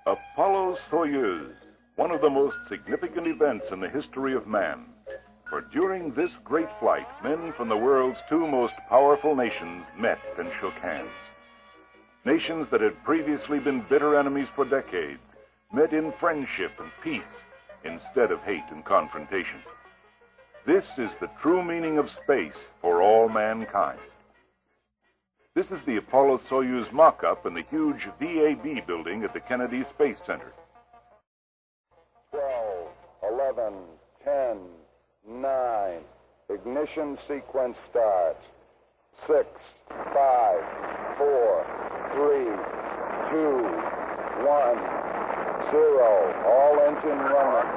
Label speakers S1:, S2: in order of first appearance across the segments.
S1: Apollo-Soyuz, one of the most significant events in the history of man. For during this great flight, men from the world's two most powerful nations met and shook hands. Nations that had previously been bitter enemies for decades met in friendship and peace instead of hate and confrontation. This is the true meaning of space for all mankind. This is the Apollo-Soyuz mock-up in the huge VAB building at the Kennedy Space Center.
S2: 12, 11, 10, 9. Ignition sequence starts. 6, 5, 4, 3, 2, 1, 0. All engine running.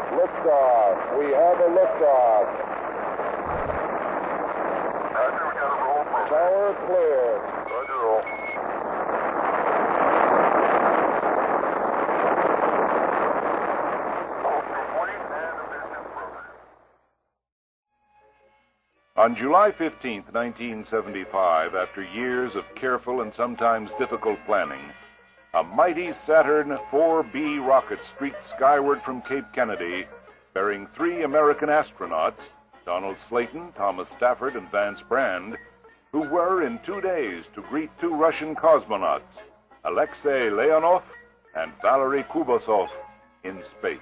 S2: Liftoff. We have a liftoff. Tower clear. Roger, roll.
S1: On July 15, 1975, after years of careful and sometimes difficult planning, a mighty Saturn IV-B rocket streaked skyward from Cape Kennedy, bearing 3 American astronauts, Donald Slayton, Thomas Stafford, and Vance Brand, who were in 2 days to greet 2 Russian cosmonauts, Alexei Leonov and Valery Kubasov, in space.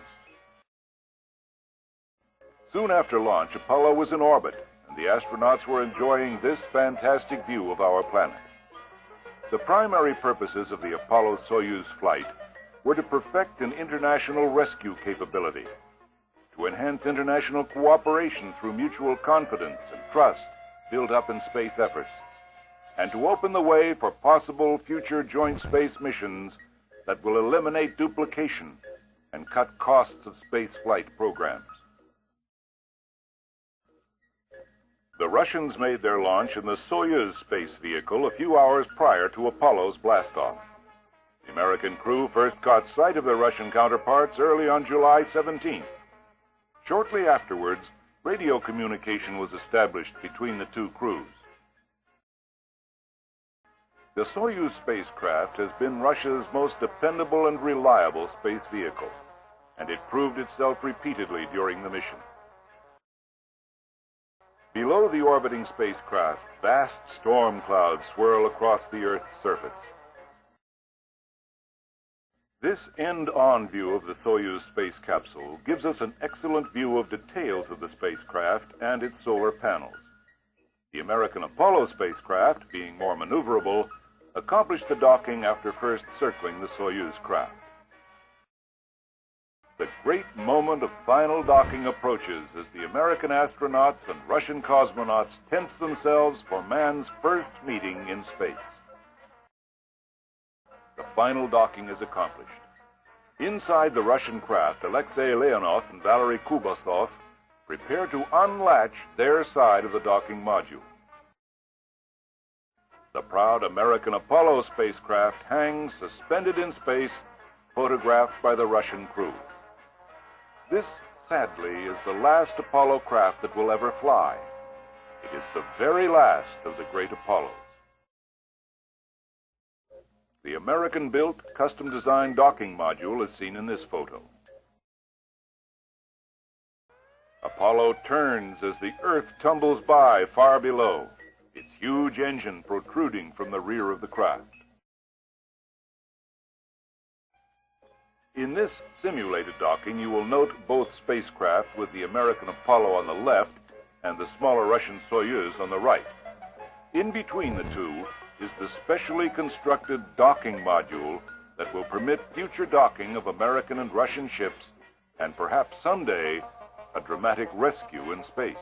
S1: Soon after launch, Apollo was in orbit, and the astronauts were enjoying this fantastic view of our planet. The primary purposes of the Apollo-Soyuz flight were to perfect an international rescue capability, to enhance international cooperation through mutual confidence and trust built up in space efforts, and to open the way for possible future joint space missions that will eliminate duplication and cut costs of space flight programs. The Russians made their launch in the Soyuz space vehicle a few hours prior to Apollo's blastoff. The American crew first caught sight of their Russian counterparts early on July 17th. Shortly afterwards, radio communication was established between the 2 crews. The Soyuz spacecraft has been Russia's most dependable and reliable space vehicle, and it proved itself repeatedly during the mission. Below the orbiting spacecraft, vast storm clouds swirl across the Earth's surface. This end-on view of the Soyuz space capsule gives us an excellent view of details of the spacecraft and its solar panels. The American Apollo spacecraft, being more maneuverable, accomplished the docking after first circling the Soyuz craft. The great moment of final docking approaches as the American astronauts and Russian cosmonauts tense themselves for man's first meeting in space. The final docking is accomplished. Inside the Russian craft, Alexei Leonov and Valery Kubasov prepare to unlatch their side of the docking module. The proud American Apollo spacecraft hangs suspended in space, photographed by the Russian crew. This, sadly, is the last Apollo craft that will ever fly. It is the very last of the great Apollos. The American-built, custom-designed docking module is seen in this photo. Apollo turns as the Earth tumbles by far below, its huge engine protruding from the rear of the craft. In this simulated docking, you will note both spacecraft with the American Apollo on the left and the smaller Russian Soyuz on the right. In between the two is the specially constructed docking module that will permit future docking of American and Russian ships and perhaps someday a dramatic rescue in space.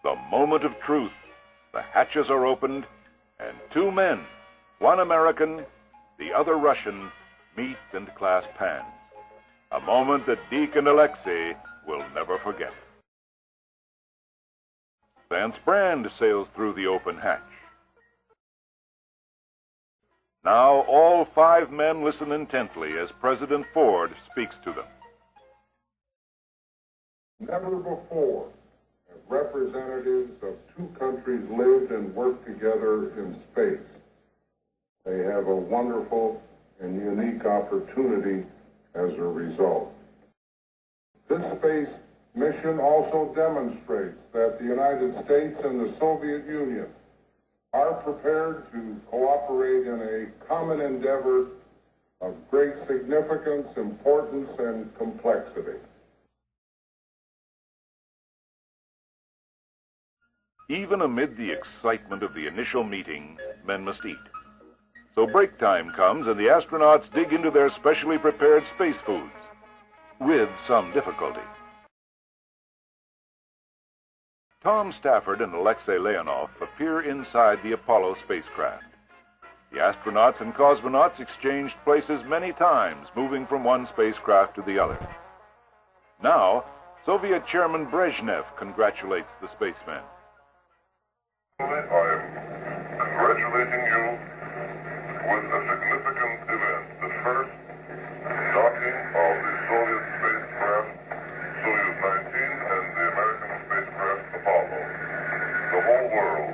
S1: The moment of truth. The hatches are opened, and two men, one American, the other Russian, meet and clasp hands. A moment that Deke and Alexei will never forget. Vance Brand sails through the open hatch. Now all five men listen intently as President Ford speaks to them.
S3: Never before have representatives of two countries lived and worked together in space. They have a wonderful and unique opportunity as a result. This space mission also demonstrates that the United States and the Soviet Union are prepared to cooperate in a common endeavor of great significance, importance, and complexity.
S1: Even amid the excitement of the initial meeting, men must eat. So break time comes and the astronauts dig into their specially prepared space foods, with some difficulty. Tom Stafford and Alexei Leonov appear inside the Apollo spacecraft. The astronauts and cosmonauts exchanged places many times, moving from one spacecraft to the other. Now, Soviet Chairman Brezhnev congratulates the spacemen.
S4: I am congratulating you with a significant event, the first docking of the Soviet spacecraft Soyuz 19 and the American spacecraft Apollo. The whole world,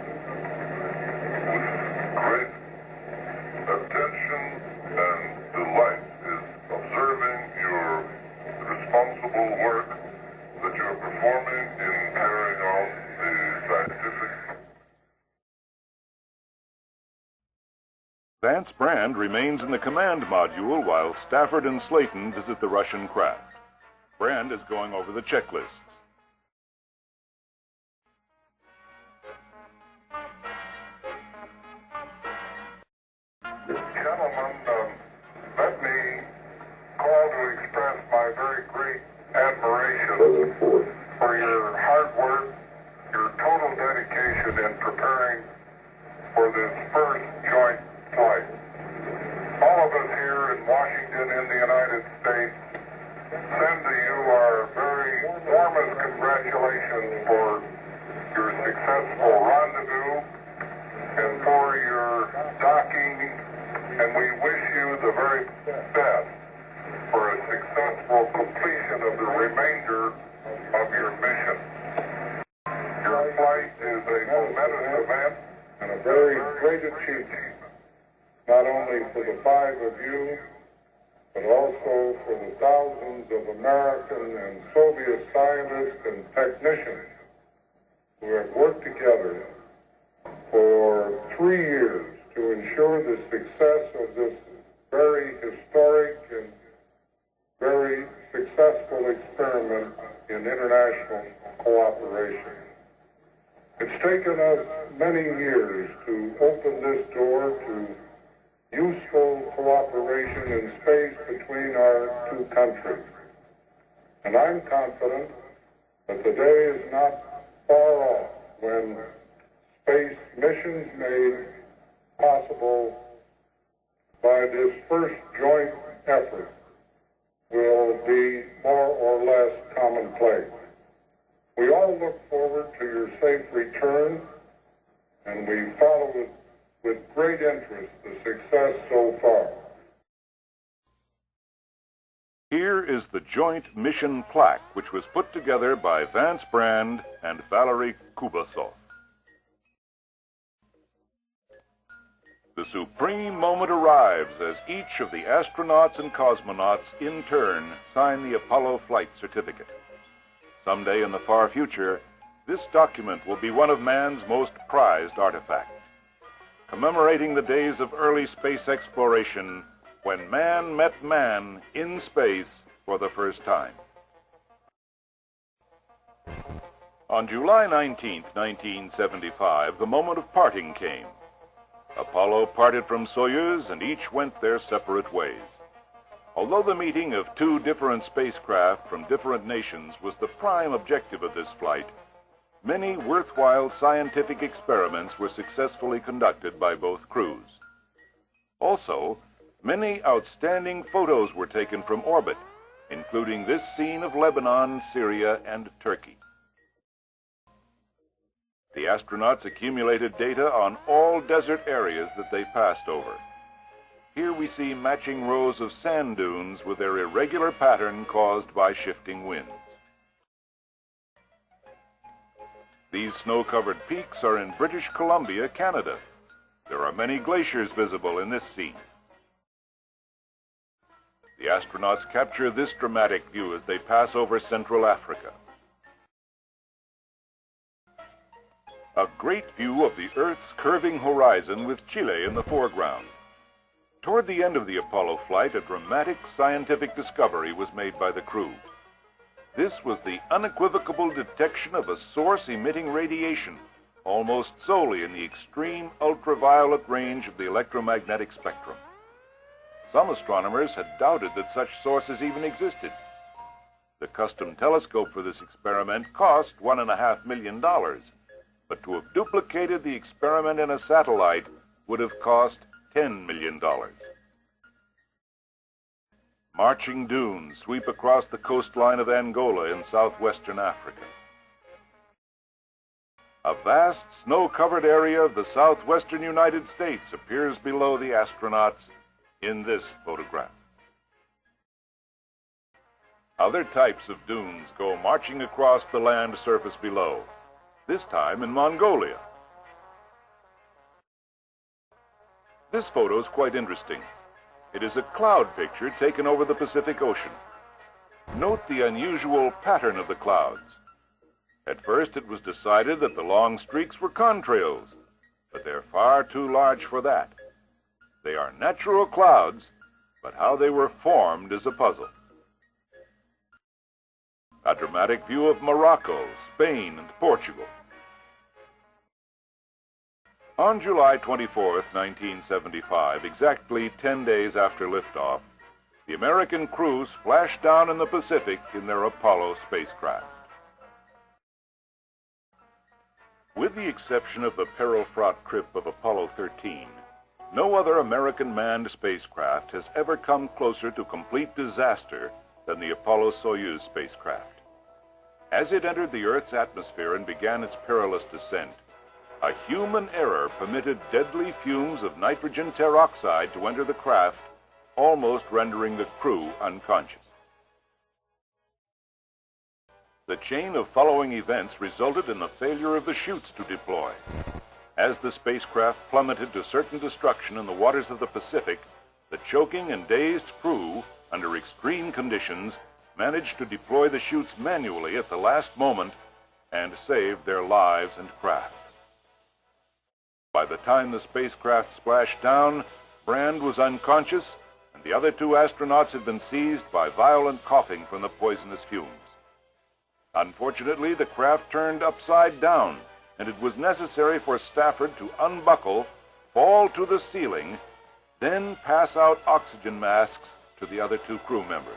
S4: with great attention and delight, is observing your responsible work that you are performing in carrying out the scientific.
S1: Vance Brand remains in the command module while Stafford and Slayton visit the Russian craft. Brand is going over the checklists.
S3: Gentlemen, let me call to express my very great admiration for your hard work, your total dedication in preparing for this first joint flight. All of us here in Washington, in the United States, send to you our very warmest congratulations for your successful rendezvous and for your docking, and we wish you the very best for a successful completion of the remainder of your mission. Your flight is a momentous event and a very great achievement, not only for the five of you, but also for the thousands of American and Soviet scientists and technicians who have worked together for 3 years to ensure the success of this very historic and very successful experiment in international cooperation. It's taken us many years to open this door to useful cooperation in space between our two countries. And I'm confident that the day is not far off when space missions made possible by this first joint effort will be more or less commonplace. We all look forward to your safe return, and we follow with great interest the success so far.
S1: Here is the joint mission plaque, which was put together by Vance Brand and Valery Kubasov. The supreme moment arrives as each of the astronauts and cosmonauts in turn sign the Apollo flight certificate. Someday in the far future, this document will be one of man's most prized artifacts, commemorating the days of early space exploration when man met man in space for the first time. On July 19, 1975, the moment of parting came. Apollo parted from Soyuz and each went their separate ways. Although the meeting of two different spacecraft from different nations was the prime objective of this flight, many worthwhile scientific experiments were successfully conducted by both crews. Also, many outstanding photos were taken from orbit, including this scene of Lebanon, Syria, and Turkey. The astronauts accumulated data on all desert areas that they passed over. Here we see matching rows of sand dunes with their irregular pattern caused by shifting winds. These snow-covered peaks are in British Columbia, Canada. There are many glaciers visible in this scene. The astronauts capture this dramatic view as they pass over Central Africa. A great view of the Earth's curving horizon with Chile in the foreground. Toward the end of the Apollo flight, a dramatic scientific discovery was made by the crew. This was the unequivocal detection of a source emitting radiation, almost solely in the extreme ultraviolet range of the electromagnetic spectrum. Some astronomers had doubted that such sources even existed. The custom telescope for this experiment cost $1.5 million, but to have duplicated the experiment in a satellite would have cost $10 million. Marching dunes sweep across the coastline of Angola in southwestern Africa. A vast snow-covered area of the southwestern United States appears below the astronauts in this photograph. Other types of dunes go marching across the land surface below, this time in Mongolia. This photo is quite interesting. It is a cloud picture taken over the Pacific Ocean. Note the unusual pattern of the clouds. At first it was decided that the long streaks were contrails, but they're far too large for that. They are natural clouds, but how they were formed is a puzzle. A dramatic view of Morocco, Spain, and Portugal. On July 24, 1975, exactly 10 days after liftoff, the American crew splashed down in the Pacific in their Apollo spacecraft. With the exception of the peril-fraught trip of Apollo 13, no other American manned spacecraft has ever come closer to complete disaster than the Apollo-Soyuz spacecraft. As it entered the Earth's atmosphere and began its perilous descent, a human error permitted deadly fumes of nitrogen peroxide to enter the craft, almost rendering the crew unconscious. The chain of following events resulted in the failure of the chutes to deploy. As the spacecraft plummeted to certain destruction in the waters of the Pacific, the choking and dazed crew, under extreme conditions, managed to deploy the chutes manually at the last moment and saved their lives and craft. By the time the spacecraft splashed down, Brand was unconscious, and the other two astronauts had been seized by violent coughing from the poisonous fumes. Unfortunately, the craft turned upside down, and it was necessary for Stafford to unbuckle, fall to the ceiling, then pass out oxygen masks to the other two crew members.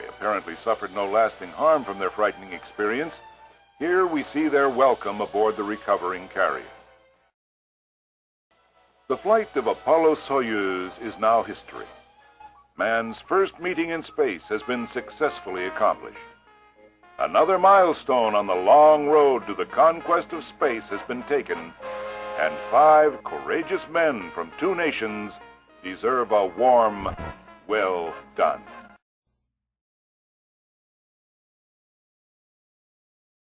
S1: They apparently suffered no lasting harm from their frightening experience. Here we see their welcome aboard the recovering carrier. The flight of Apollo-Soyuz is now history. Man's first meeting in space has been successfully accomplished. Another milestone on the long road to the conquest of space has been taken, and 5 courageous men from 2 nations deserve a warm, well done.